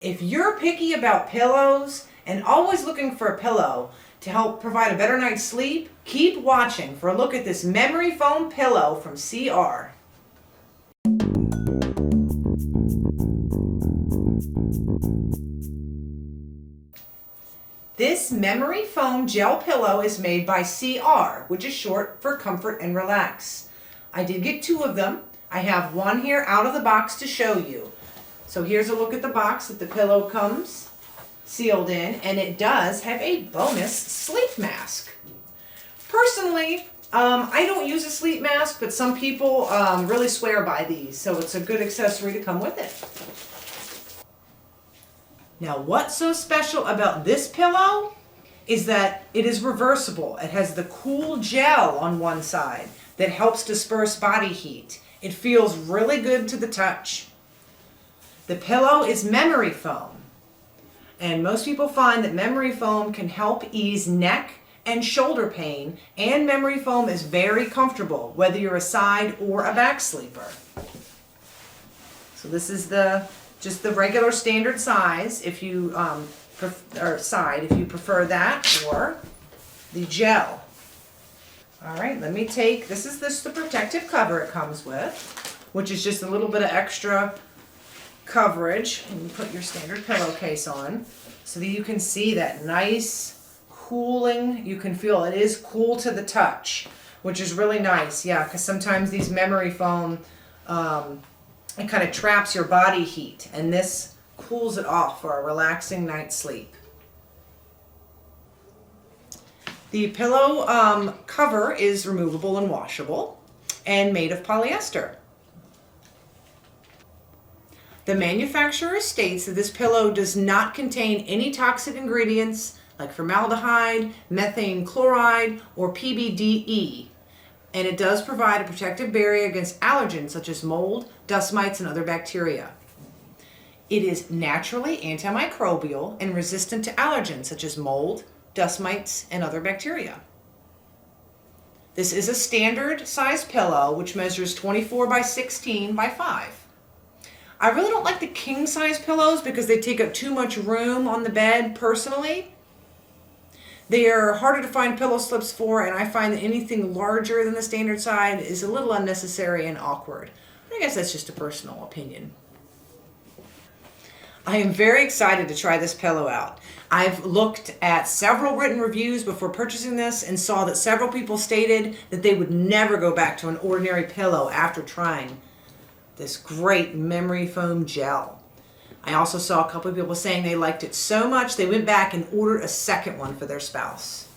If you're picky about pillows and always looking for a pillow to help provide a better night's sleep, keep watching for a look at this memory foam pillow from CR. This memory foam gel pillow is made by CR, which is short for Comfort and Relax. I did get two of them. I have one here out of the box to show you. So here's a look at the box that the pillow comes sealed in, and it does have a bonus sleep mask. Personally, I don't use a sleep mask, but some people really swear by these, so it's a good accessory to come with it. Now, what's so special about this pillow is that it is reversible. It has the cool gel on one side that helps disperse body heat. It feels really good to the touch. The pillow is memory foam, and most people find that memory foam can help ease neck and shoulder pain, and memory foam is very comfortable whether you're a side or a back sleeper. So this is just the regular standard size if you if you prefer that, or the gel. All right, let me take, this is the protective cover it comes with, which is just a little bit of extra coverage, and you put your standard pillowcase on so that you can see that nice cooling. You can feel it is cool to the touch, which is really nice. Yeah, because sometimes these memory foam, it kind of traps your body heat, and this cools it off for a relaxing night's sleep. The pillow cover is removable and washable and made of polyester. The manufacturer states that this pillow does not contain any toxic ingredients like formaldehyde, methane chloride, or PBDE, and it does provide a protective barrier against allergens such as mold, dust mites, and other bacteria. It is naturally antimicrobial and resistant to allergens such as mold, dust mites, and other bacteria. This is a standard size pillow which measures 24 by 16 by 5. I really don't like the king size pillows because they take up too much room on the bed personally. They are harder to find pillow slips for, and I find that anything larger than the standard size is a little unnecessary and awkward. I guess that's just a personal opinion. I am very excited to try this pillow out. I've looked at several written reviews before purchasing this and saw that several people stated that they would never go back to an ordinary pillow after trying this great memory foam gel. I also saw a couple of people saying they liked it so much they went back and ordered a second one for their spouse.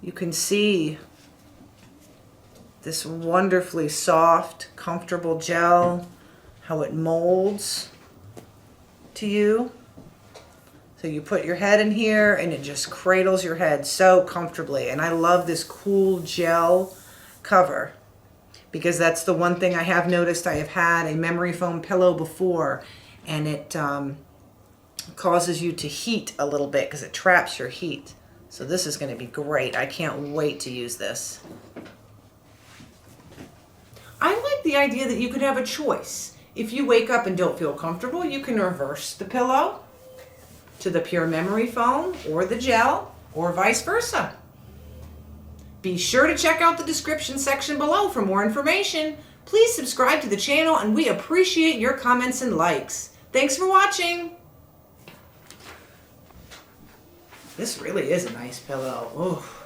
You can see this wonderfully soft, comfortable gel, how it molds to you. So you put your head in here and it just cradles your head so comfortably. And I love this cool gel cover, because that's the one thing I have noticed. I have had a memory foam pillow before, and it causes you to heat a little bit because it traps your heat. So this is going to be great. I can't wait to use this. I like the idea that you could have a choice. If you wake up and don't feel comfortable, you can reverse the pillow to the pure memory foam or the gel, or vice versa. Be sure to check out the description section below for more information. Please subscribe to the channel, and we appreciate your comments and likes. Thanks for watching. This really is a nice pillow. Ooh.